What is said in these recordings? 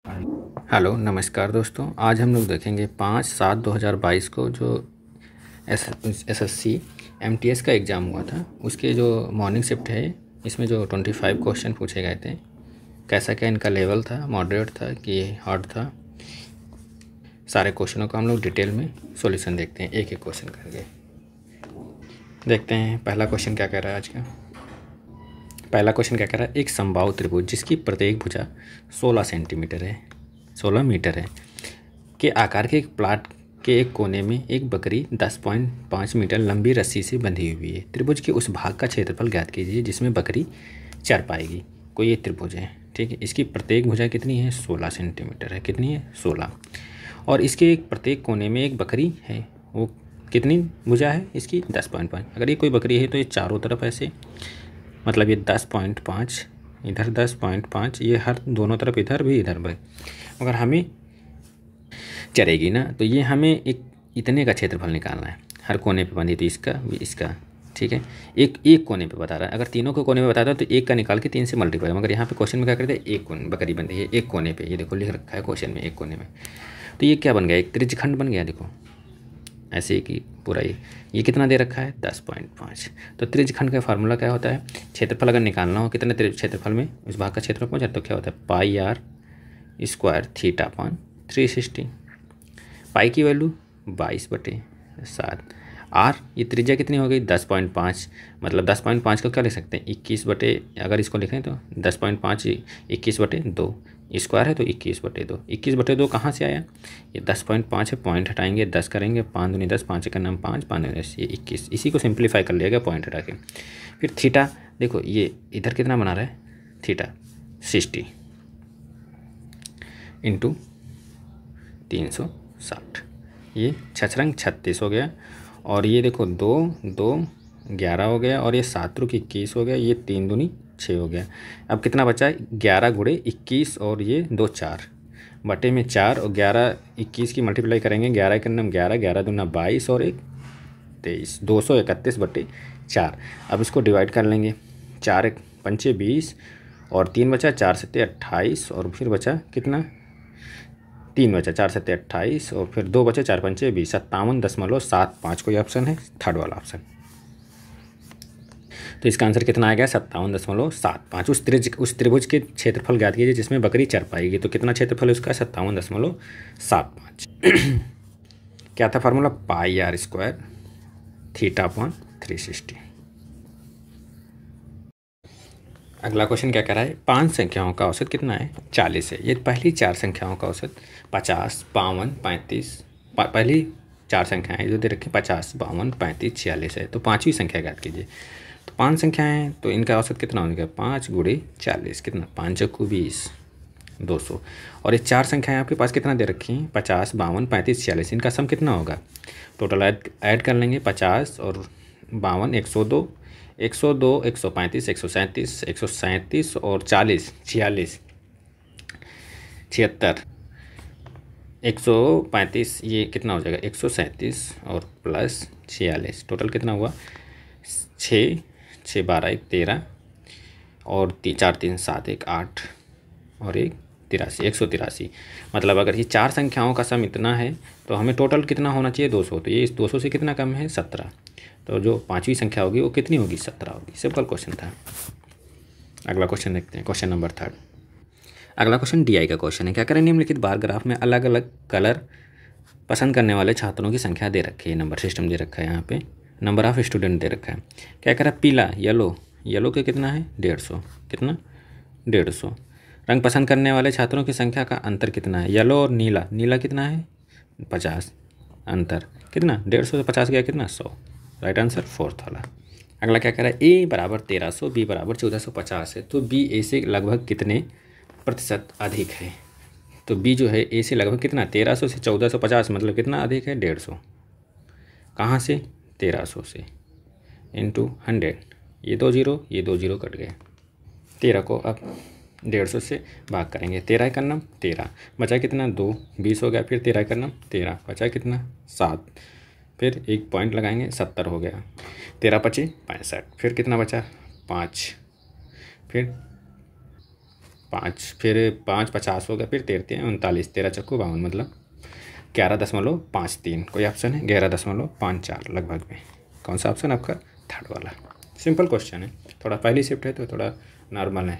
Hello नमस्कार दोस्तों। आज हम लोग देखेंगे 5/7/2022 को जो एसएससी एमटीएस का एग्ज़ाम हुआ था उसके जो मॉर्निंग शिफ्ट है, इसमें जो 25 क्वेश्चन पूछे गए थे, कैसा क्या इनका लेवल था, मॉडरेट था कि हार्ड था। सारे क्वेश्चनों का हम लोग डिटेल में सॉल्यूशन देखते हैं, एक एक क्वेश्चन करके देखते हैं। पहला क्वेश्चन क्या कह रहा है आज का? पहला क्वेश्चन क्या कह रहा है? एक समबाहु त्रिभुज जिसकी प्रत्येक भुजा 16 सेंटीमीटर है, 16 मीटर है, के आकार के एक प्लाट के एक कोने में एक बकरी 10.5 मीटर लंबी रस्सी से बंधी हुई है। त्रिभुज के उस भाग का क्षेत्रफल ज्ञात कीजिए जिसमें बकरी चर पाएगी। कोई ये त्रिभुज है, ठीक है। इसकी प्रत्येक भुजा कितनी है? 16 सेंटीमीटर है। कितनी है? 16। और इसके एक प्रत्येक कोने में एक बकरी है, वो कितनी भुजा है इसकी? 10.5। अगर ये कोई बकरी है तो ये चारों तरफ ऐसे, मतलब ये 10.5 इधर, 10.5 ये हर दोनों तरफ, इधर भी इधर भी। अगर हमें चरेगी ना, तो ये हमें एक इतने का क्षेत्रफल निकालना है। हर कोने पे बंधी, तो इसका भी इसका, ठीक है। एक एक कोने पे बता रहा है। अगर तीनों को कोने पे बताता है तो एक का निकाल के 3 से मल्टीप्लाई। मगर यहाँ पे क्वेश्चन में क्या करते हैं? एक कोने बकरी बंधी है एक कोने पे, ये देखो लिख रखा है क्वेश्चन में, एक कोने में। तो ये क्या बन गया? एक त्रिज्यखंड बन गया। देखो ऐसे कि पूरा ये कितना दे रखा है? 10.5। तो त्रिज्यखंड का फार्मूला क्या होता है? क्षेत्रफल अगर निकालना हो कितने क्षेत्रफल में उस भाग का क्षेत्रफल पहुँचा, तो क्या होता है? पाई आर स्क्वायर थीटा अपॉन 360। पाई की वैल्यू 22/7। आर ये त्रिज्या कितनी हो गई? 10.5। मतलब 10.5 को क्या लिख सकते हैं? 21 अगर इसको लिखें तो 10.5 21/2 स्क्वायर है, तो 21/2। 21/2 कहाँ से आया? ये 10.5 है, पॉइंट हटाएंगे, 10 करेंगे, 5 दूनी 10, 5 का नाम 5, 5 दूनी 10, ये 21। इसी को सिंप्लीफाई कर लिया गया पॉइंट हटा के। फिर थीटा देखो, ये इधर कितना बना रहा है? थीटा 60 इंटू 360, ये 6×36 हो गया। और ये देखो 2 2 11 हो गया, और ये 7×21 हो गया, ये 3 दूनी 6 हो गया। अब कितना बचा? 11×21 और ये 2 4 बटे में 4 और 11 21 की मल्टीप्लाई करेंगे, 11 के नाम 11, 11 दूना 22 और 1 23, 231/4। अब इसको डिवाइड कर लेंगे। 4 1 5 20 और 3 बचा, 4 7 28 और फिर बचा कितना? 3 बचा, 4 7 28 और फिर 2 बचे, 4 5 20, 57.75। कोई ऑप्शन है? थर्ड वाला ऑप्शन। तो इसका आंसर कितना आएगा? 57.75। उस त्रिभुज के क्षेत्रफल ज्ञात कीजिए जिसमें बकरी चर पाएगी। तो कितना क्षेत्रफल है उसका? 57.75। क्या था formula? Pi r square theta upon 360। अगला क्वेश्चन क्या कह रहा है? 5 संख्याओं का औसत कितना है? 40 है। ये पहली 4 संख्याओं का औसत 50 52 35, पहली 4 संख्याएं जो दे रखी 50 52 35 46 है। तो 5वीं संख्या ज्ञात कीजिए। तो 5 संख्याएं हैं तो इनका औसत कितना होगा? 5 × 40 कितना? 5 × 20 200। और ये 4 संख्याएं आपके पास कितना दे रखी हैं? 50 52 35 46। इनका सम कितना होगा? टोटल ऐड कर लेंगे। 50 और 52 102, 102 135 137 137 और 40 46 76 135, ये कितना हो जाएगा? 137 और प्लस 46, टोटल कितना हुआ? 6 6 12 1 13 और 4 3 7 1 8 और 1 83 183। मतलब अगर ये 4 संख्याओं का सम इतना है तो हमें टोटल कितना होना चाहिए? 200। तो ये इस 200 से कितना कम है? 17। तो जो 5वीं संख्या होगी वो कितनी होगी? 17 होगी। सिंपल क्वेश्चन था। अगला क्वेश्चन देखते हैं, क्वेश्चन नंबर 3। अगला क्वेश्चन डीआई का क्वेश्चन है। क्या करें? निम्नलिखित बार ग्राफ में अलग अलग कलर पसंद करने वाले छात्रों की संख्या दे रखी है। नंबर सिस्टम दे रखा है, यहाँ पे नंबर ऑफ स्टूडेंट दे रखा है। क्या कह रहा है? पीला येलो के कितना है? 150। कितना? 150। रंग पसंद करने वाले छात्रों की संख्या का अंतर कितना है? येलो और नीला कितना है? 50। अंतर कितना? 150 से 50 गया कितना? 100। राइट आंसर फोर्थ वाला। अगला क्या कह रहा है? ए बराबर 1300, बी बराबर 1450 है। तो बी ए से लगभग कितने प्रतिशत अधिक है? तो बी जो है ए से लगभग कितना? 1300 से 1450, मतलब कितना अधिक है? 150। कहाँ से? 1300 से इंटू 100। ये 2 0, ये 2 0 कट गए। 13 को अब 150 से भाग करेंगे। 13 का नाम 13 बचा कितना? 2 20 हो गया। फिर 13 का नाम 13 बचा कितना? 7। फिर एक पॉइंट लगाएंगे, 70 हो गया। 13 × 5 = 65। फिर कितना बचा? 5। फिर 5 फिर 5 50 हो गया, फिर 13 39, 13 चक्कू 52, मतलब 11.53। कोई ऑप्शन है 11.54 लगभग में। कौन सा ऑप्शन आपका? थर्ड वाला। सिंपल क्वेश्चन है, थोड़ा पहली शिफ्ट है तो थोड़ा नॉर्मल है।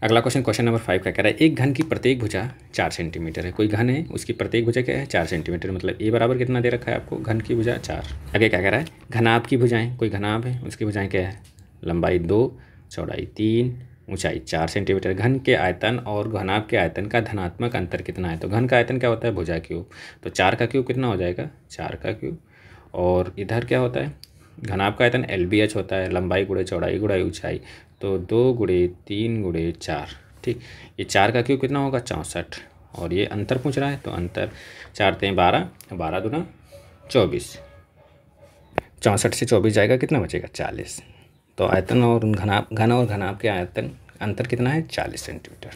अगला क्वेश्चन, क्वेश्चन नंबर 5 का कह रहा है एक घन की प्रत्येक भुजा 4 सेंटीमीटर है। कोई घन है, उसकी प्रत्येक भुजा क्या है? 4 सेंटीमीटर, मतलब ए बराबर कितना दे रखा है आपको? घन की भुजा 4। आगे क्या कह रहा है? घनाभ की भुजाएं, कोई घनाभ है, उसकी भुजाएं क्या है? लंबाई 2, चौड़ाई 3, ऊंचाई 4 सेंटीमीटर। घन के आयतन और घनाभ के आयतन का धनात्मक अंतर कितना है? तो घन का आयतन क्या होता है? भुजा क्यूब, तो 4 का क्यूब कितना हो जाएगा? 4 का क्यूब। और इधर क्या होता है? घनाभ का आयतन LBH होता है, लंबाई गुणे चौड़ाई गुणे ऊंचाई, तो 2 गुणे 3 गुणे 4। ठीक, ये 4 का क्यूब कितना होगा? 64। और ये अंतर पूछ रहा है, तो अंतर 4 × 12, 12 दूना 24, 64 से 24 जाएगा, कितना बचेगा? 40। तो आयतन और घन और घनाभ के आयतन अंतर कितना है? 40 सेंटीमीटर।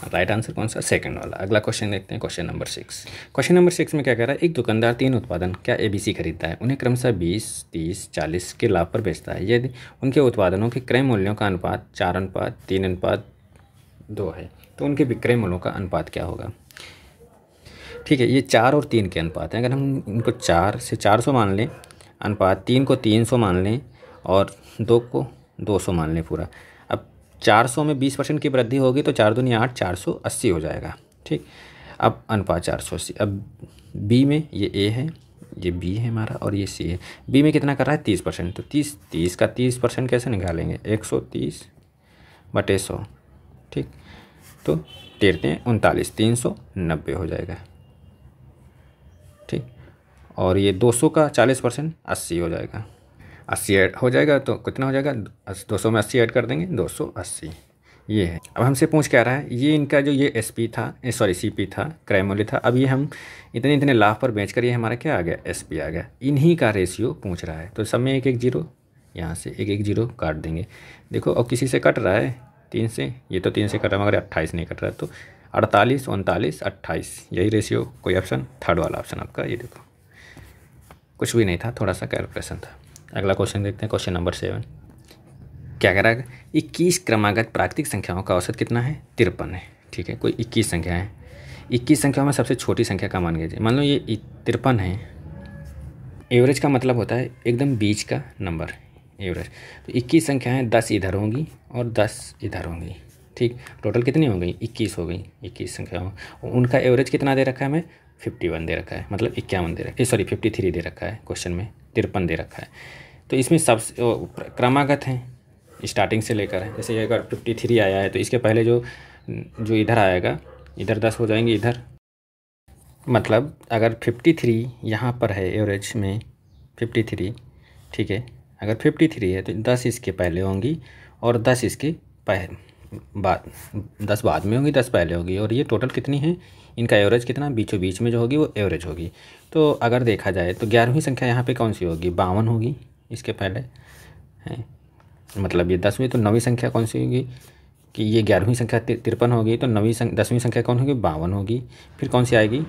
राइट आंसर कौन सा? सेकंड वाला। अगला क्वेश्चन देखते हैं, क्वेश्चन नंबर 6। क्वेश्चन नंबर 6 में क्या कह रहा है? एक दुकानदार 3 उत्पादन क्या ABC खरीदता है, उन्हें क्रमशः 20, 30, 40 के लाभ पर बेचता है। यदि उनके उत्पादनों के क्रय मूल्यों का अनुपात 4:3:2 है, तो उनके विक्रय मूल्यों का अनुपात क्या होगा? ठीक है, ये 4 और 3 के अनुपात हैं। अगर हम इनको 4 से 400 मान लें अनुपात, 3 को 300 मान लें और 2 को 200 मान लें पूरा। अब 400 में 20% की वृद्धि होगी तो 4 दूनी 8, 480 हो जाएगा। ठीक, अब अनुपात 480। अब बी में ये ए है, ये बी है हमारा, और ये सी है। बी में कितना कर रहा है? 30%, तो 30 का 30% कैसे निकालेंगे? 130/100। ठीक, तो 39, 390 हो जाएगा। ठीक, और ये 200 का 40% 80 हो जाएगा। 80 ऐड हो जाएगा तो कितना हो जाएगा? 200 में 80 ऐड कर देंगे, 280। ये है। अब हमसे पूछ क्या रहा है? ये इनका जो ये SP था, सॉरी CP था, क्रय मूल्य था। अब ये हम इतने इतने लाभ पर बेचकर ये हमारा क्या आ गया? SP आ गया। इन्हीं का रेशियो पूछ रहा है, तो सब में 1-1 जीरो, यहाँ से 1-1 जीरो काट देंगे। देखो, और किसी से कट रहा है 3 से, ये तो 3 से कट रहा है मगर 28 नहीं कट रहा है, तो 48, 39, 28, यही रेशियो। कोई ऑप्शन? थर्ड वाला ऑप्शन आपका। ये देखो, कुछ भी नहीं था, थोड़ा सा कैलकुलेशन था। अगला क्वेश्चन देखते हैं, क्वेश्चन नंबर 7। क्या कह रहा है? 21 क्रमागत प्राकृतिक संख्याओं का औसत कितना है? 53 है। ठीक है, कोई 21 संख्या है। 21 संख्याओं में सबसे छोटी संख्या का मान लीजिए। मान लो ये 53 है। एवरेज का मतलब होता है एकदम बीच का नंबर, एवरेज। तो 21 संख्याएँ 10 इधर होंगी और 10 इधर होंगी। ठीक, टोटल कितनी हो गई? 21 हो गई। 21 संख्याओं, उनका एवरेज कितना दे रखा है हमें? 51 दे रखा है, मतलब 51 दे रखा है, सॉरी 53 दे रखा है क्वेश्चन में, 53 दे रखा है। तो इसमें सब क्रमागत हैं, स्टार्टिंग से लेकर है। जैसे अगर 53 आया है तो इसके पहले जो इधर आएगा, इधर 10 हो जाएंगे इधर, मतलब अगर 53 यहाँ पर है एवरेज में 53, ठीक है, अगर 53 है तो 10 इसके पहले होंगी और 10 इसके बाद, 10 बाद में होंगी, 10 पहले होगी। और ये टोटल कितनी है? इनका एवरेज कितना? बीचों बीच में जो होगी वो एवरेज होगी। तो अगर देखा जाए तो 11वीं संख्या यहाँ पे कौन सी होगी? 52 होगी इसके पहले है, मतलब ये 10वीं। तो 9वीं संख्या कौन सी होगी? कि ये 11वीं संख्या 53 होगी, तो 10वीं संख्या कौन होगी? 52 होगी। फिर कौन सी आएगी?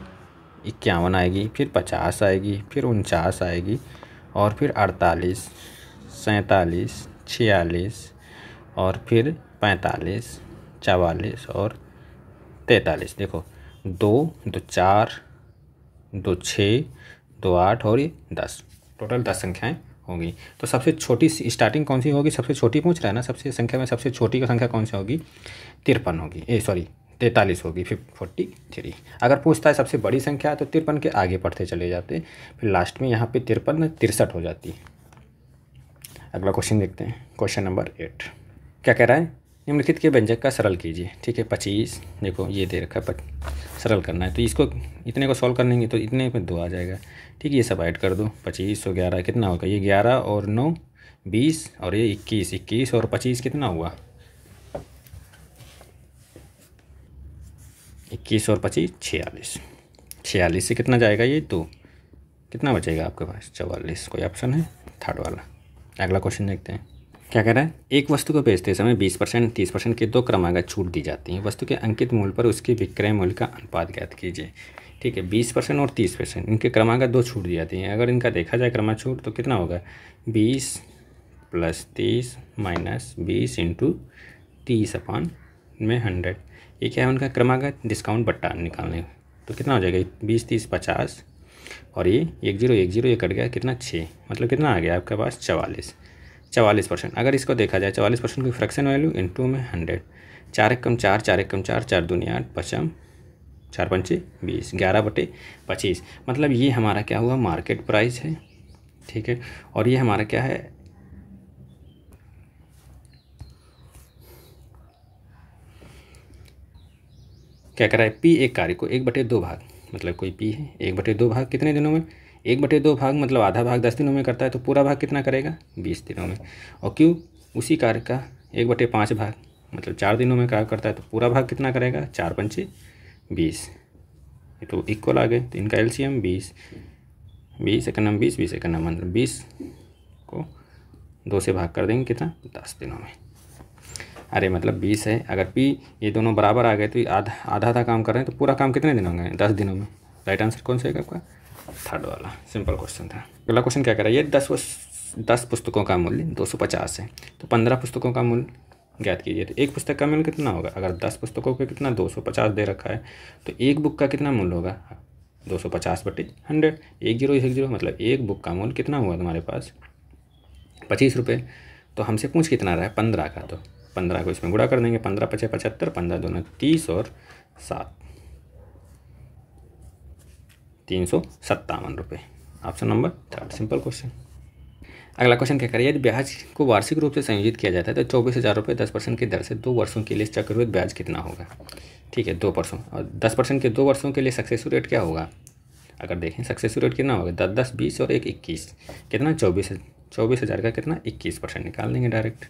51 आएगी, फिर 50 आएगी, फिर 49 आएगी, और फिर 48, 47, 46, और फिर 45, 44 और 43। देखो, 2, 2 4, 2 6, 2 8 और ये 10, टोटल 10 संख्याएं होंगी। तो सबसे छोटी स्टार्टिंग कौन सी होगी? सबसे छोटी पूछ रहा है ना, सबसे संख्या में सबसे छोटी का संख्या कौन सी होगी? 53 होगी, सॉरी 43 होगी, 43। अगर पूछता है सबसे बड़ी संख्या तो 53 के आगे पढ़ते चले जाते, फिर लास्ट में यहाँ पे 53 63 हो जाती। अगला क्वेश्चन देखते हैं, क्वेश्चन नंबर 8। क्या कह रहा है? निम्नलिखित के व्यंजक का सरल कीजिए। ठीक है, 25, देखो ये दे रखा है, सरल करना है तो इसको इतने को सॉल्व करेंगे तो इतने में 2 आ जाएगा। ठीक है, ये सब ऐड कर दो। 25 और 11 कितना होगा? ये 11 और 9 20, और ये 21, 21 और 25 कितना हुआ? 21 और 25 46, 46 से कितना जाएगा? ये 2, कितना बचेगा आपके पास? 44। कोई ऑप्शन है? थर्ड वाला। अगला क्वेश्चन देखते हैं, क्या कह रहा है? एक वस्तु को बेचते समय 20%, 30% की 2 क्रमागत छूट दी जाती है। वस्तु के अंकित मूल्य पर उसके विक्रय मूल्य का अनुपात ज्ञात कीजिए। ठीक है, 20% और 30%, इनके क्रमागत 2 छूट दी जाती हैं। अगर इनका देखा जाए क्रमागत छूट तो कितना होगा? 20 + 30 - 20 × 30/100। ये क्या है उनका क्रमागत डिस्काउंट बट्टा निकालने। तो कितना हो जाएगा 20 30 50 और ये 10 10 ये कट गया कितना 6, मतलब कितना आ गया आपके पास 44%। अगर इसको देखा जाए 44% की फ्रैक्शन वैल्यू इनटू में 100, 4 एकम 4 4 एकम 4 4 दूनी 8 पचम 4 पंचे 20 11/25, मतलब ये हमारा क्या हुआ मार्केट प्राइस है। ठीक है, और ये हमारा क्या है क्या करा है पी एक कार्य को 1/2 भाग, मतलब कोई पी है 1/2 भाग कितने दिनों में 1/2 भाग मतलब आधा भाग 10 दिनों में करता है, तो पूरा भाग कितना करेगा 20 दिनों में। और क्यों उसी कार्य का 1/5 भाग मतलब 4 दिनों में कार्य करता है, तो पूरा भाग कितना करेगा 4 पंचे 20, ये तो इक्वल आ गए। तो इनका एलसीएम 20 20 एकम 20 20 एकम मतलब 20 को 2 से भाग कर देंगे कितना 10 दिनों में। अरे मतलब 20 है, अगर पी ये दोनों बराबर आ गए तो आधा आधा काम कर रहे हैं, तो पूरा काम कितने दिनों में 10 दिनों में। राइट आंसर कौन सा है आपका थर्ड वाला, सिंपल क्वेश्चन था। अगला क्वेश्चन क्या कर रहा है, ये 10 पुस्तकों का मूल्य 250 है, तो 15 पुस्तकों का मूल्य ज्ञात कीजिए। तो एक पुस्तक का मूल्य कितना होगा, अगर 10 पुस्तकों पे कितना 250 दे रखा है, तो एक बुक का कितना मूल्य होगा 250/100, 10 मतलब एक बुक का मूल्य कितना हुआ तुम्हारे पास 25 रुपये। तो हमसे पूछ कितना रहा है 15 का, तो 15 को इसमें गुणा कर देंगे, 15 × 5 = 75, 15 दूना 30 और 7 357 रुपये। Option number third, simple question. अगला क्वेश्चन क्या करिए, यदि ब्याज को वार्षिक रूप से संयोजित किया जाता है तो 24,000 रुपये 10% की दर से 2 वर्षों के लिए चक्रवृद्धि ब्याज कितना होगा। ठीक है 2%, और 10% के 2 वर्षों के लिए सक्सेसिव रेट क्या होगा। अगर देखें सक्सेसिव रेट कितना होगा 10 10 20 और 1 21 कितना 24,000 का कितना 21% निकाल देंगे डायरेक्ट।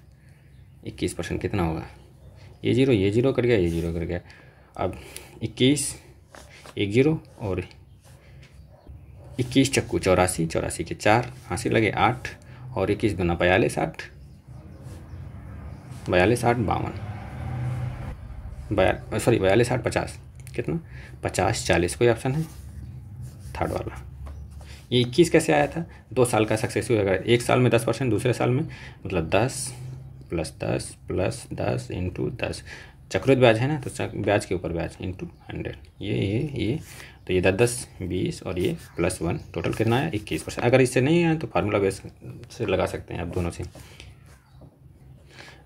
21% कितना होगा, ये जीरो कर गया, ये जीरो कर गया। अब 21 1 0 और 21 चक्कू 84, 84 के 4 हासिल लगे 8 और 21 दूना 42 8 42 8 52 सॉरी 42 8 50 कितना 50 40, कोई ऑप्शन है थर्ड वाला। ये 21 कैसे आया था 2 साल का सक्सेसिव, अगर एक साल में 10% दूसरे साल में मतलब 10 + 10 + 10 × 10 चक्रवृद्धि ब्याज है ना, तो ब्याज के ऊपर ब्याज × 100 ये तो ये 10 10 20 और ये +1 टोटल कितना आया 21%। अगर इससे नहीं आया तो फार्मूला बेस से लगा सकते हैं आप दोनों से।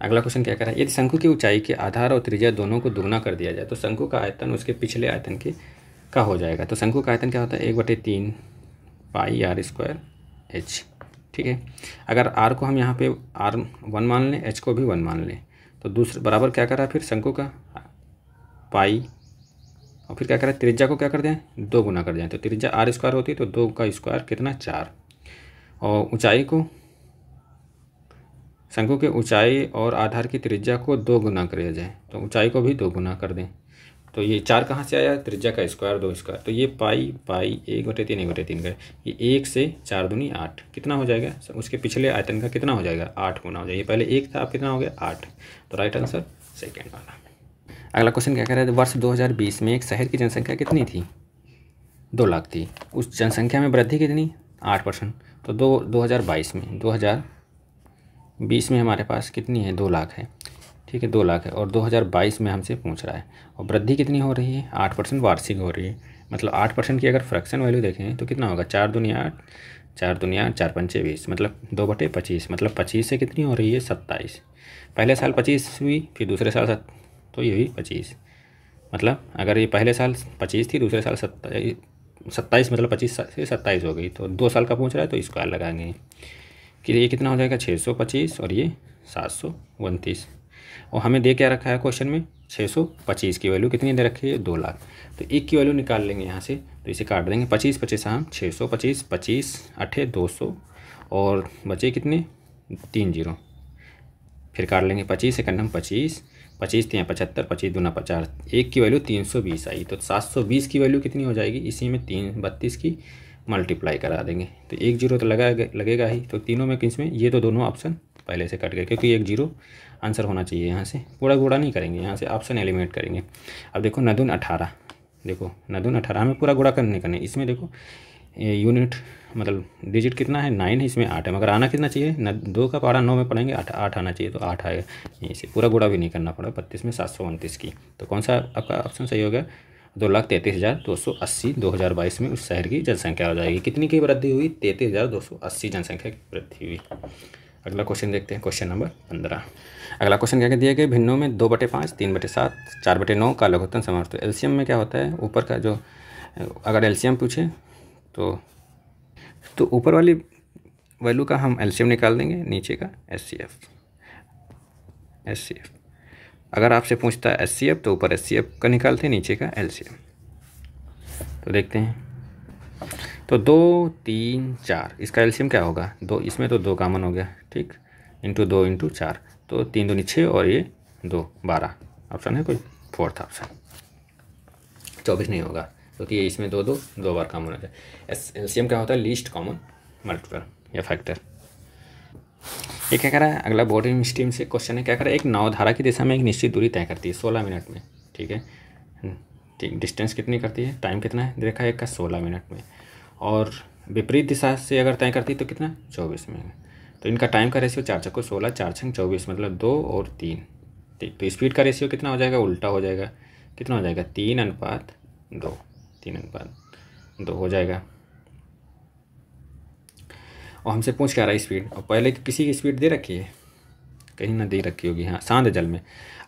अगला क्वेश्चन क्या कह रहा है, यदि शंकु की ऊंचाई के आधार और त्रिज्या दोनों को दुगना कर दिया जाए तो शंकु का आयतन उसके पिछले आयतन के का हो जाएगा। तो शंकु का आयतन क्या होता है 1/3 πr² h। ठीक है, अगर r को हम यहाँ पे r 1 मान लें, h को भी 1 मान लें, तो दूसरे बराबर क्या कर रहा है फिर शंकु का पाई, और फिर क्या करें त्रिज्या को क्या कर दें 2 गुना कर दें, तो त्रिज्या r² होती है, तो 2 का स्क्वायर कितना 4, और ऊंचाई को शंकु के ऊंचाई और आधार की त्रिज्या को 2 गुना कर जाए, तो ऊंचाई को भी 2 गुना कर दें। तो ये 4 कहाँ से आया त्रिज्या का स्क्वायर 2 स्क्वायर, तो ये पाई 1/3 1/3 का ये 1 से 4 दूनी 8 कितना हो जाएगा, उसके पिछले आयतन का कितना हो जाएगा 8 गुना हो जाएगा। ये पहले 1 था अब कितना हो गया 8, तो राइट आंसर सेकेंड वाला। अगला क्वेश्चन क्या कह रहा है, वर्ष 2020 में एक शहर की जनसंख्या कितनी थी 2 लाख थी, उस जनसंख्या में वृद्धि कितनी 8%, तो 2020 में हमारे पास कितनी है 2 लाख है। ठीक है 2 लाख है, और 2022 में हमसे पूछ रहा है, और वृद्धि कितनी हो रही है 8% वार्षिक हो रही है, मतलब 8% की अगर फ्रैक्शन वैल्यू देखें तो कितना होगा 4 दूनी 8 4 दूनी 8 4 पंचे 20 मतलब 2/25, मतलब 25 से कितनी हो रही है 27। पहले साल 25 हुई, फिर दूसरे साल तो ये हुई 25, मतलब अगर ये पहले साल 25 थी दूसरे साल 27 मतलब 25 से 27 हो गई, तो 2 साल का पूछ रहा है तो स्क्वायर लगाएंगे कि ये कितना हो जाएगा 625 और ये 729, और हमें दे क्या रखा है क्वेश्चन में 625 की वैल्यू कितनी दे रखी है 2 लाख, तो 1 की वैल्यू निकाल लेंगे यहाँ से, तो इसे काट देंगे 25 25 हम 625 25 8 200 और बचे कितने 3 0, फिर काट लेंगे 25 सेकंड 25 25 3 75 25 दूना 50, 1 की वैल्यू 320 आई, तो 720 की वैल्यू कितनी हो जाएगी, इसी में 32 की मल्टीप्लाई करा देंगे, तो 1 0 तो लगेगा ही, तो तीनों में किस में ये तो दोनों ऑप्शन पहले से कट गए, क्योंकि 1 0 आंसर होना चाहिए। यहाँ से पूरा गुणा नहीं करेंगे, यहाँ से ऑप्शन एलिमिनेट करेंगे। अब देखो 9 दूनी 18, देखो 9 दूनी 18 हमें पूरा गुणा करने इसमें देखो यूनिट मतलब डिजिट कितना है 9 है, इसमें 8 है, मगर आना कितना चाहिए न 2 का पहाड़ा 9 में पढ़ेंगे 8 आना चाहिए, तो 8 आएगा। यहीं से पूरा गुणा भी नहीं करना पड़ा 32 में 729 की। तो कौन सा आपका ऑप्शन सही हो गया? 2,33,280 2022 में उस शहर की जनसंख्या हो जाएगी। कितनी की वृद्धि हुई? 33,280 जनसंख्या की वृद्धि हुई। अगला क्वेश्चन देखते हैं, क्वेश्चन नंबर 15। अगला क्वेश्चन क्या दिया गया? भिन्नों में 2/5, 3/7, 4/9 का लघुत्तम समानुपात। तो एलसीएम में क्या होता है? ऊपर का जो अगर एलसीएम पूछे तो ऊपर वाली वैल्यू का हम एलसीएम निकाल देंगे, नीचे का एचसीएफ। अगर आपसे पूछता है एचसीएफ तो ऊपर एचसीएफ का निकालते हैं, नीचे का एलसीएम। तो देखते हैं, तो 2, 3, 4 इसका एलसीएम क्या होगा? 2, इसमें तो 2 कॉमन हो गया, ठीक, इंटू 2 इंटू 4, तो 3 दूनी 6 और ये 2 12 ऑप्शन है कोई? Fourth option. 24 नहीं होगा क्योंकि ये इसमें 2 बार कॉमन होता है। एलसीएम क्या होता है? लीस्ट कॉमन मल्टीपल या फैक्टर। ये क्या कर रहा है? अगला बोर्डिंग स्ट्रीम से क्वेश्चन है, क्या कर रहा है? एक नाव धारा की दिशा में एक निश्चित दूरी तय करती है 16 मिनट में, ठीक है, ठीक। डिस्टेंस कितनी करती है? टाइम कितना है देखा? एक का 16 मिनट में। और विपरीत दिशा से अगर तय करती है तो कितना? 24 में। तो इनका टाइम का रेशियो 4 चक्को 16, 4 छंग 24, मतलब 2 और 3, ठीक। तो स्पीड का रेशियो कितना हो जाएगा? उल्टा हो जाएगा, कितना हो जाएगा? 3:2, 3:2 हो जाएगा। और हमसे पूछ क्या रहा है स्पीड, और पहले किसी की स्पीड दे रखी है? कहीं ना दे रखी होगी, हाँ, शांत जल में।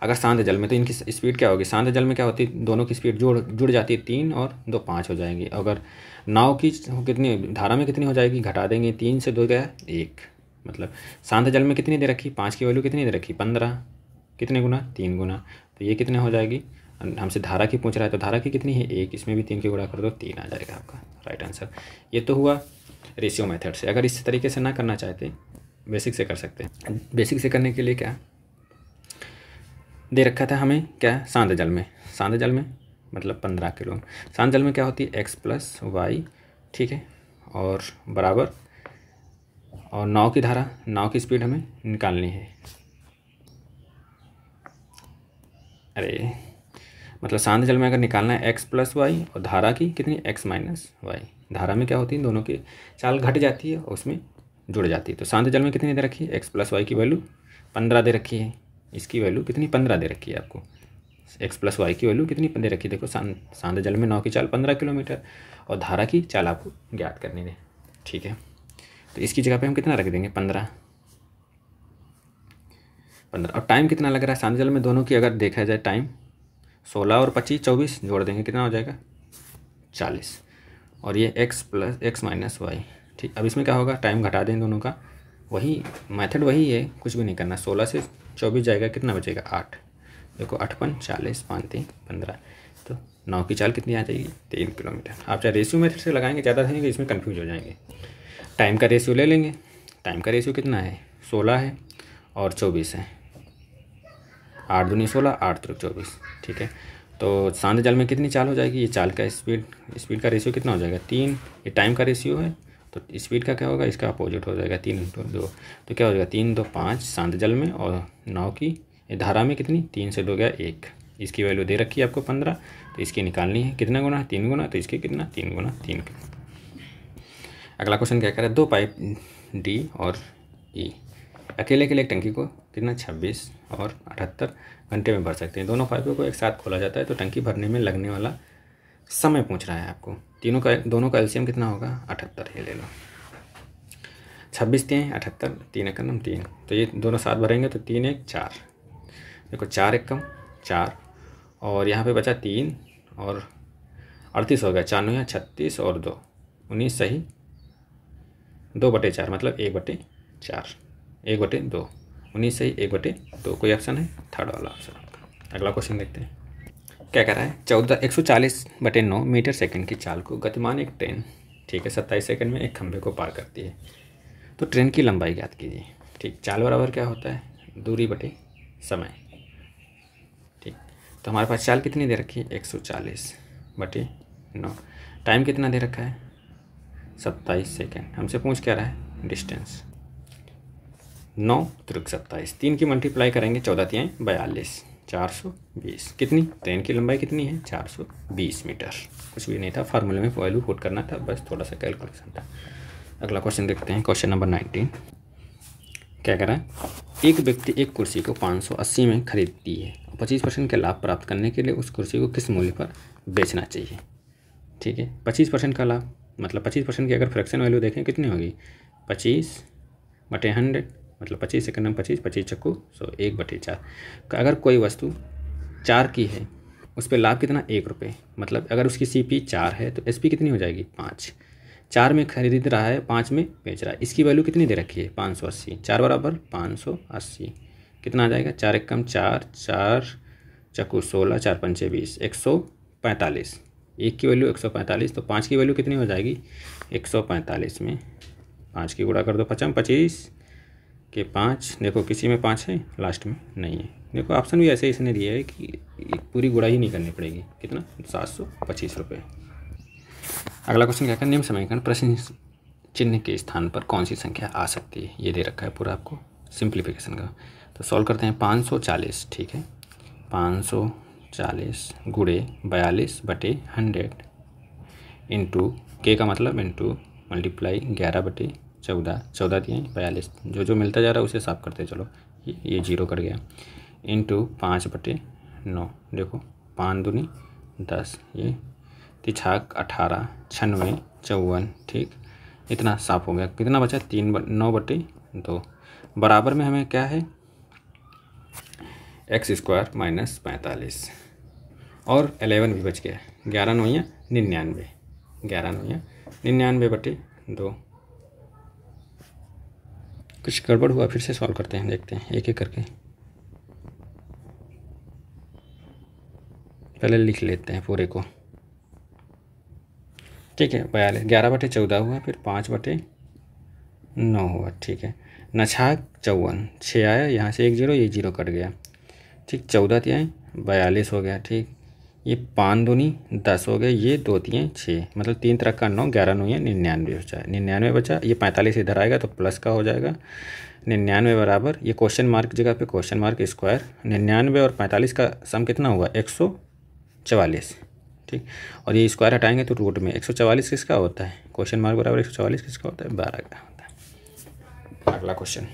अगर शांत जल में तो इनकी स्पीड क्या होगी? शांत जल में क्या होती है? दोनों की स्पीड जुड़ जाती है, 3 और 2 5 हो जाएंगी। अगर नाव की कितनी धारा में कितनी हो जाएगी? घटा देंगे, 3 से 2 गया 1, मतलब शांत जल में कितनी दे रखी? 5 की वैल्यू कितनी दे रखी? 15, कितने गुना? 3 गुना। तो ये कितने हो जाएगी? हमसे धारा की पूछ रहा है तो धारा की कितनी है? 1, इसमें भी 3 के गुणा कर दो, 3 आ जाएगा आपका राइट आंसर। ये तो हुआ रेशियो मेथड से। अगर इस तरीके से ना करना चाहते बेसिक से कर सकते हैं। बेसिक से करने के लिए क्या दे रखा था हमें? क्या? शांत जल में मतलब 15 किलो। शांत जल में क्या होती है? x + y, ठीक है, और बराबर, और नाव की धारा, नाव की स्पीड हमें निकालनी है। अरे मतलब शांत जल में अगर निकालना है x + y, और धारा की कितनी? x - y। धारा में क्या होती है? दोनों की चाल घट जाती है और उसमें जुड़ जाती है। तो शांत जल में कितनी दे रखी है? x + y की वैल्यू 15 दे रखी है। इसकी वैल्यू कितनी? 15 दे रखी है आपको। x + y की वैल्यू कितनी दे रखी है? देखो, शांत जल में नाव की चाल 15 किलोमीटर और धारा की चाल आपको ज्ञात करनी है, ठीक है। तो इसकी जगह पे हम कितना रख देंगे? 15। और टाइम कितना लग रहा है शांत जल में? दोनों की अगर देखा जाए टाइम 16 और 25 24 जोड़ देंगे, कितना हो जाएगा? 40। और ये x - y, ठीक। अब इसमें क्या होगा? टाइम घटा दें दोनों का, वही मेथड वही है, कुछ भी नहीं करना। 16 से 24 जाएगा, कितना बचेगा? 8। देखो 8 × 5 = 40, 5 × 3 = 15। तो नाव की चाल कितनी आ जाएगी? 3 किलोमीटर। आप चाहे रेशियो मेथड से लगाएंगे ज़्यादा रहेंगे, इसमें कन्फ्यूज हो जाएंगे। टाइम का रेशियो ले लेंगे। टाइम का रेशियो कितना है? 16 है और 24 है। 8 दूनी 16, 8 त्रिक 24, ठीक है। तो शांत जल में कितनी चाल हो जाएगी? ये चाल का स्पीड का रेशियो कितना हो जाएगा? 3। ये टाइम का रेशियो है, तो स्पीड का क्या होगा? इसका अपोजिट हो जाएगा, 3 × 2। तो क्या हो जाएगा? 3 × 2 = 5 शांत जल में, और नाव की धारा में कितनी? 3 से 2 गया 1। इसकी वैल्यू दे रखी है आपको 15, तो इसकी निकालनी है। कितना गुना? 3 गुना। तो इसके कितना? 3 × 3। अगला क्वेश्चन क्या करें? 2 पाइप डी और ई अकेले एक टंकी को कितना? 26 और 78 घंटे में भर सकते हैं। दोनों पाइपों को एक साथ खोला जाता है, तो टंकी भरने में लगने वाला समय पूछ रहा है आपको। दोनों का एलसीएम कितना होगा? 78। ये ले लो, 26 3 78, 3 × 3। तो ये दोनों साथ भरेंगे तो 3 1 4। देखो 4 1 4, और यहाँ पे बचा 3 और 38 हो गया। 4 9 36 और 2 19, सही। 2/4 मतलब 1/4, 1/2, 19 सही, 1/2। कोई ऑप्शन है? थर्ड वाला ऑप्शन आपका। अगला क्वेश्चन देखते हैं, क्या कह रहा है? 140/9 मीटर सेकंड की चाल को गतिमान एक ट्रेन, ठीक है, 27 सेकंड में एक खंभे को पार करती है। तो ट्रेन की लंबाई ज्ञात कीजिए, ठीक। चाल बराबर क्या होता है? दूरी बटे समय, ठीक। तो हमारे पास चाल कितनी दे रखी है? 140/9। टाइम कितना दे रखा है? 27 सेकेंड। हमसे पूछ क्या रहा है? डिस्टेंस। 9 त्रिक 27, 3 की मल्टीप्लाई करेंगे 14 × 42, 420 कितनी, ट्रेन की लंबाई कितनी है 420 मीटर। कुछ भी नहीं था, फार्मूले में वैल्यू पुट करना था, बस थोड़ा सा कैलकुलेशन था। अगला क्वेश्चन देखते हैं, क्वेश्चन नंबर 19। क्या कह रहा है, एक व्यक्ति एक कुर्सी को 580 में खरीदती है, 25% के लाभ प्राप्त करने के लिए उस कुर्सी को किस मूल्य पर बेचना चाहिए। ठीक है, 25% का लाभ मतलब 25% की अगर फ्रैक्शन वैल्यू देखें कितनी होगी, 25/100 मतलब 25 सेकंड में 25, 25 चक्कू 100, 1/4। अगर कोई वस्तु 4 की है, उस पर लाभ कितना, 1 रुपये, मतलब अगर उसकी CP 4 है तो SP कितनी हो जाएगी, 5। 4 में खरीद रहा है, 5 में बेच रहा है, इसकी वैल्यू कितनी दे रखी है, 580। 4 बराबर 580 कितना आ जाएगा, 4 एकम 4, 4 चक्कू 16, 4 पंचे 20, 145। एक की वैल्यू 145, तो 5 की वैल्यू कितनी हो जाएगी, 145 में 5 की गुणा कर दो, 25 के 5। देखो किसी में 5 है, लास्ट में नहीं है। देखो ऑप्शन भी ऐसे इसने दिया है कि पूरी गुणा ही नहीं करनी पड़ेगी, कितना 725 रुपये। अगला क्वेश्चन क्या है, निम्न समीकरण प्रश्न चिन्ह के स्थान पर कौन सी संख्या आ सकती है, ये दे रखा है पूरा आपको सिंप्लीफिकेशन का। तो सॉल्व करते हैं, 540, ठीक है, 540 गुणे 42/100 इंटू के का मतलब इंटू मल्टीप्लाई 11/14, 14 दिए 42, जो मिलता जा रहा है उसे साफ करते चलो, ये 0 कट गया, इंटू 5/9। देखो 5 दूनी 10, ये 3 18, 96, 54, ठीक, इतना साफ हो गया। कितना बचा, 9/2 बराबर में हमें क्या है, x² - 45 और 11 भी बच गया, 11 9 99, 11 9 99/2। कुछ गड़बड़ हुआ, फिर से सॉल्व करते हैं, देखते हैं एक एक करके, पहले लिख लेते हैं पूरे को। ठीक है, 42, 11/14 हुआ, फिर 5/9 हुआ, ठीक है, 9 54, 6 आया, यहाँ से 1 0, ये 0 कट गया, ठीक, 14 तियाँ 42 हो गया, ठीक, ये 5 दूनी 10 हो गए, ये 2 तियाँ 6, मतलब 3 तरह का 9, 11 9 99 बचा, 99 बचा, ये 45 इधर आएगा तो प्लस का हो जाएगा, 99 बराबर, ये क्वेश्चन मार्क जगह पे क्वेश्चन मार्क स्क्वायर, 99 और 45 का सम कितना हुआ, 144, ठीक, और ये स्क्वायर हटाएंगे तो रूट में 144 किसका होता है, क्वेश्चन मार्क बराबर 144 किसका होता है, 12 का होता है। अगला क्वेश्चन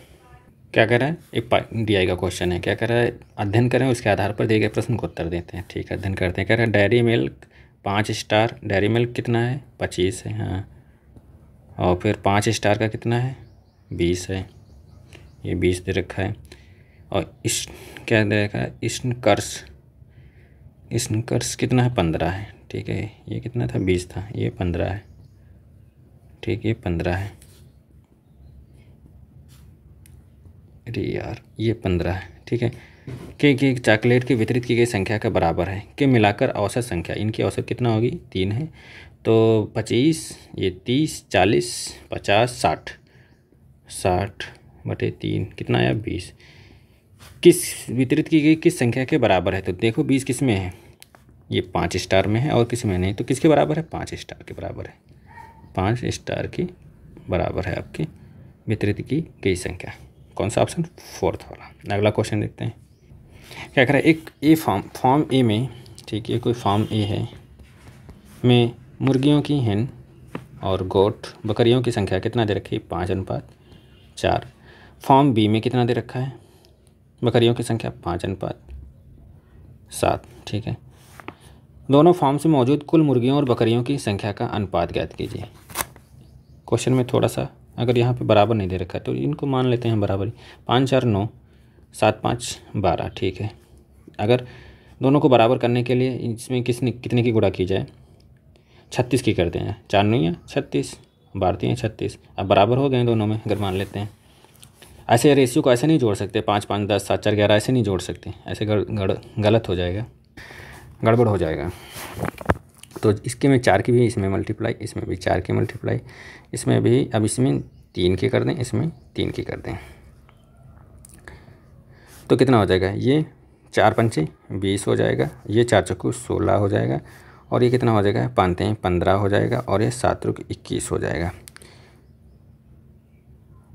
क्या कह रहा है, एक DI का क्वेश्चन है, क्या कह रहा है, अध्ययन करें उसके आधार पर दिए गए प्रश्न को उत्तर देते हैं। ठीक है, अध्ययन करते हैं। कह रहा है dairy milk 5 star, dairy milk कितना है, 25 है, हाँ, और फिर 5 स्टार का कितना है, 20 है, ये 20 दे रखा है, और इस क्या दे रखा है, स्निकर्स कितना है, 15 है, ठीक है, ये कितना था, 20 था, ये 15 है, ठीक, ये 15 है, अरे यार ये 15 है, ठीक है, कि चॉकलेट की वितरित की गई संख्या के बराबर है, कि मिलाकर औसत संख्या, इनकी औसत कितना होगी, 3 है, तो 25, ये 30, 40, 50, 60/3 कितना आया, 20, किस वितरित की गई किस संख्या के बराबर है। तो देखो 20 किस में है, ये 5 स्टार में है, और किस में नहीं, तो किसके बराबर है, 5 स्टार के बराबर है, 5 स्टार के बराबर है आपकी वितरित की गई संख्या। कौन सा ऑप्शन, 4th वाला। अगला क्वेश्चन देखते हैं, क्या कह रहा है, एक ए फॉर्म ए में, ठीक है, कोई फॉर्म ए है में मुर्गियों की हेन और गोट बकरियों की संख्या कितना दे रखी है, 5:4। फॉर्म बी में कितना दे रखा है, बकरियों की संख्या 5:7, ठीक है, दोनों फॉर्म से मौजूद कुल मुर्गियों और बकरियों की संख्या का अनुपात ज्ञात कीजिए। क्वेश्चन में थोड़ा सा अगर यहाँ पे बराबर नहीं दे रखा है तो इनको मान लेते हैं बराबरी, 5 4 9, 7 5 12, ठीक है। अगर दोनों को बराबर करने के लिए इसमें कितने की गुणा की जाए, 36 की करते हैं, 4 9 36, 12 3 36, अब बराबर हो गए दोनों में, अगर मान लेते हैं। ऐसे रेशियो को ऐसे नहीं जोड़ सकते, 5 5 10 7 4 11 ऐसे नहीं जोड़ सकते, ऐसे गलत हो जाएगा, गड़बड़ हो जाएगा। तो इसके में 4 की भी इसमें मल्टीप्लाई, इसमें भी 4 की मल्टीप्लाई, इसमें भी, अब इसमें 3 की कर दें, इसमें 3 की कर दें, तो कितना हो जाएगा, ये 4 पंचे 20 हो जाएगा, ये 4 चक्कू 16 हो जाएगा, और ये कितना हो जाएगा, 5 3 15 हो जाएगा, और ये 7 रुक 21 हो जाएगा।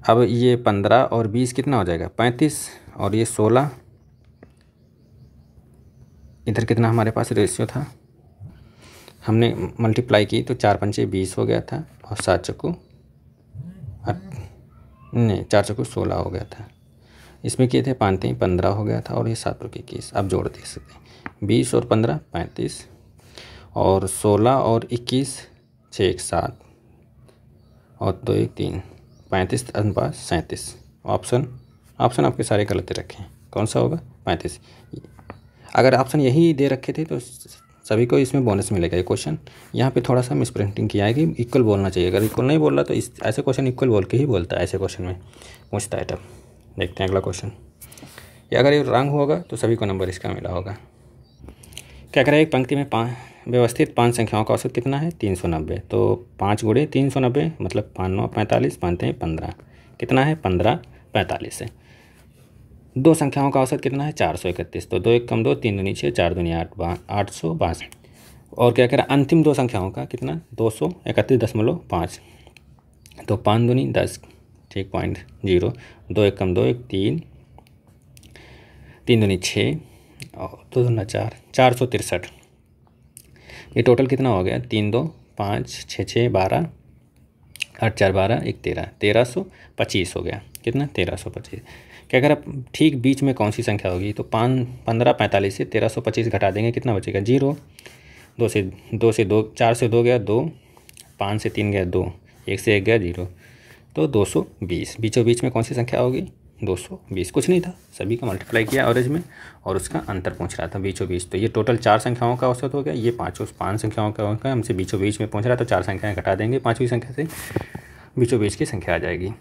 अब ये 15 और 20 कितना हो जाएगा, 35, और ये 16 इधर कितना हमारे पास रेशियो था, हमने मल्टीप्लाई की तो 4 पंचे 20 हो गया था और 7 चक्कू नहीं 4 चक्कू 16 हो गया था। इसमें किए थे 5 3 15 हो गया था और ये 7 और 21 आप जोड़ दे सकते हैं। 20 और 15 35 और 16 और 21 6 1 7 और 2 1 3 35 अनुपात 37। ऑप्शन आपके सारे गलत रखे हैं, कौन सा होगा 35। अगर ऑप्शन यही दे रखे थे तो सभी को इसमें बोनस मिलेगा। ये क्वेश्चन यहाँ पे थोड़ा सा मिस प्रिंटिंग किया है कि इक्वल बोलना चाहिए, अगर इक्वल नहीं बोल रहा तो इस ऐसे क्वेश्चन इक्वल बोल के ही बोलता है, ऐसे क्वेश्चन में पूछता है। तब देखते हैं अगला क्वेश्चन, या अगर ये रंग होगा तो सभी को नंबर इसका मिला होगा। क्या करें, एक पंक्ति में व्यवस्थित 5 संख्याओं का औसत कितना है 390, तो 5 गुणे 390 मतलब 5 9 45 5 3 15 कितना है 15 45 है। 2 संख्याओं का औसत कितना है 431, तो 2 1 कम 2 3 दूनी 6 4 दूनी 8 862। और क्या करें, अंतिम 2 संख्याओं का कितना 231.5, तो 5 दूनी 10 ठीक 0.0 2 1 कम 2 1 3 3 दूनी 6 और 2 दूना 4 463। ये टोटल कितना हो गया 3 2 5 6 6 12 8 4 12 1 13 1325 हो गया। कितना 1325। क्या अगर आप ठीक बीच में कौन सी संख्या होगी, तो 15 45 से 1325 घटा देंगे कितना बचेगा 0। 2 से 2 4 से 2 गया 2, 5 से 3 गया 2, 1 से 1 गया 0, तो 220। बीचों बीच में कौन सी संख्या होगी 220। कुछ नहीं था, सभी का मल्टीप्लाई किया एवरेज में और उसका अंतर पूछ रहा था बीचों बीच। तो ये टोटल 4 संख्याओं का औसत हो गया, ये 5 संख्याओं का होगा, हमसे बीचों बीच में पूछ रहा है तो 4 संख्याएं घटा देंगे 5वीं संख्या से, बीचों बीच की संख्या आ जाएगी।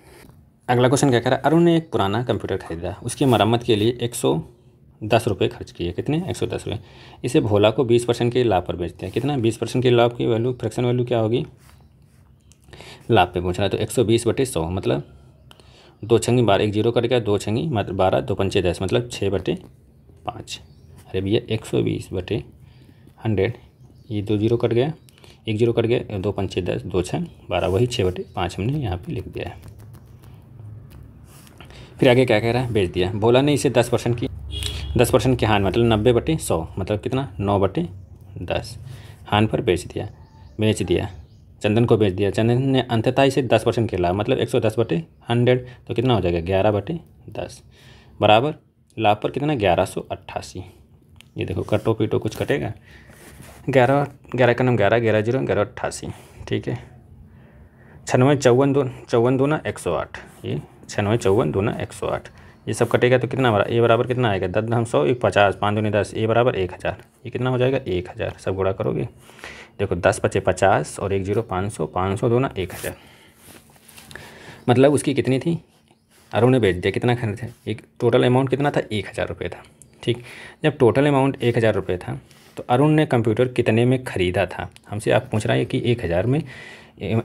अगला क्वेश्चन क्या कह रहा है, अरुण ने एक पुराना कंप्यूटर खरीदा, उसकी मरम्मत के लिए 110 रुपये खर्च किए। कितने 110 रुपये। इसे भोला को 20% के लाभ पर बेचते हैं। कितना 20% के लाभ की वैल्यू फ्रैक्शन वैल्यू क्या होगी, लाभ पे पूछ रहा है, तो 120/100 मतलब 2 छंगी 12 1 0 कट गया 2 छंगी 12 2 पंचे 10 मतलब 6/5। अरे भैया 120/100, ये 2 0 कट गया 1 0 कट गया 2 पंचे 10 2 6 12 वही 6/5 हमने यहाँ पे लिख दिया है। फिर आगे क्या कह रहा है, बेच दिया। भोला ने इसे 10% की हान मतलब 90/100 मतलब कितना 9/10 हान पर बेच दिया। चंदन को बेच दिया। चंदन ने अंततः इसे 10% के लाभ मतलब 110/100 तो कितना हो जाएगा 11/10 बराबर लाभ पर कितना 1188। ये देखो कटो पीटो कुछ कटेगा, 11 का नाम 11 11 0 1188 ठीक है। 96 54 दूना 108, ये 96 54 दूना 108 ये सब कटेगा तो कितना ये बराबर कितना आएगा 10 हम 100 1 50 5 दूनी 10 ये बराबर 1000। ये कितना हो जाएगा 1000। सब गुणा करोगे देखो 10 पचे 50 और 1 0 500 500 दूना 1000 मतलब उसकी कितनी थी। अरुण ने बेच दिया, कितना खरीद थे, एक टोटल अमाउंट कितना था 1000 रुपये था ठीक। जब टोटल अमाउंट 1000 रुपये था तो अरुण ने कंप्यूटर कितने में ख़रीदा था। हमसे आप पूछ रहा है कि 1000 में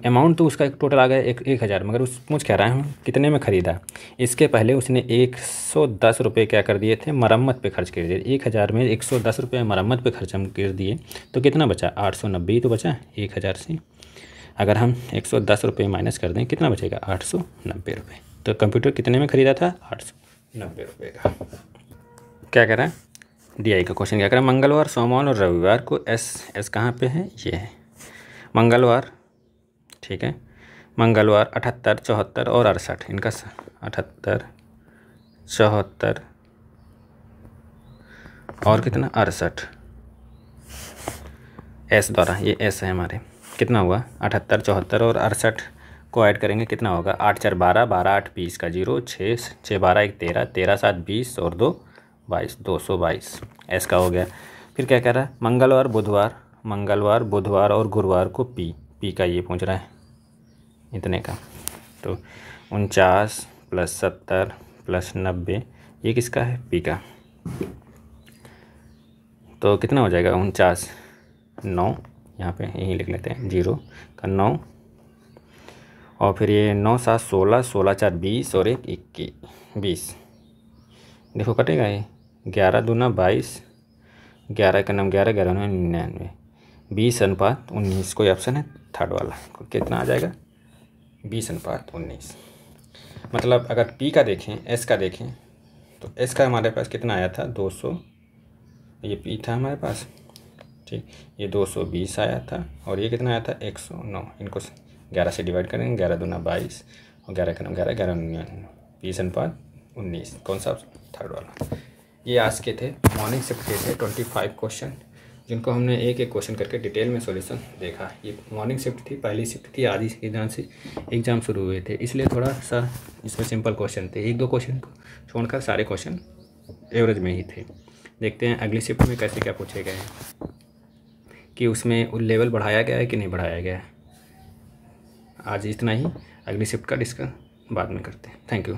अमाउंट तो उसका टोटल आ गया 1000 मगर उस पूछ कह रहा है कितने में ख़रीदा। इसके पहले उसने 110 रुपये क्या कर दिए थे मरम्मत पे खर्च कर दिए। 1000 में 110 रुपये मरम्मत पे खर्च हम कर दिए तो कितना बचा 890 तो बचा 1000 से। अगर हम 110 रुपये माइनस कर दें कितना बचेगा 890 रुपये। तो कंप्यूटर कितने में ख़रीदा था 890 रुपये का। क्या कह रहा है DI का क्वेश्चन क्या कह रहा है, मंगलवार सोमवार और रविवार को एस कहाँ पे है, ये है मंगलवार ठीक है। मंगलवार 78 74 और 68 इनका 78 74 और कितना 68 एस द्वारा, ये एस है हमारे। कितना हुआ 78 74 और 68 को ऐड करेंगे कितना होगा 8 4 12 12 8 20 का 0 6 6 12 1 13 13 7 20 और 2 22 222 एस का हो गया। फिर क्या कह रहा है मंगलवार बुधवार और गुरुवार को पी का ये पूछ रहा है इतने का, तो 49 + 70 + 90 ये किसका है पी का, तो कितना हो जाएगा 49 9 यहाँ पे यही लिख लेते हैं 0 का 9 और फिर ये 9 7 16 16 4 20 और 1 21 20 देखो कटेगा ये 11 दूना 22 11 का नाम 11 11 99 20/19 कोई ऑप्शन है थर्ड वाला कितना आ जाएगा 20/19। मतलब अगर पी का देखें एस का देखें तो एस का हमारे पास कितना आया था 200 ये पी था हमारे पास, ठीक। ये 220 आया था और ये कितना आया था 109। इनको 11 से डिवाइड करेंगे, 11 दूना 22 और 11 का 11, 11 20 अनुपात 19। कौन सा? थर्ड वाला। ये आज के थे मॉर्निंग शिफ्ट के थे 25 क्वेश्चन, जिनको हमने एक एक क्वेश्चन करके डिटेल में सॉल्यूशन देखा। ये मॉर्निंग शिफ्ट थी, पहली शिफ्ट थी, आज के दिन से एग्ज़ाम शुरू हुए थे, इसलिए थोड़ा सा इसमें सिंपल क्वेश्चन थे। एक दो क्वेश्चन को छोड़कर सारे क्वेश्चन एवरेज में ही थे। देखते हैं अगली शिफ्ट में कैसे क्या पूछे गए हैं, कि उसमें लेवल बढ़ाया गया है कि नहीं बढ़ाया गया है। आज इतना ही, अगली शिफ्ट का डिस्कस बाद में करते हैं। Thank you.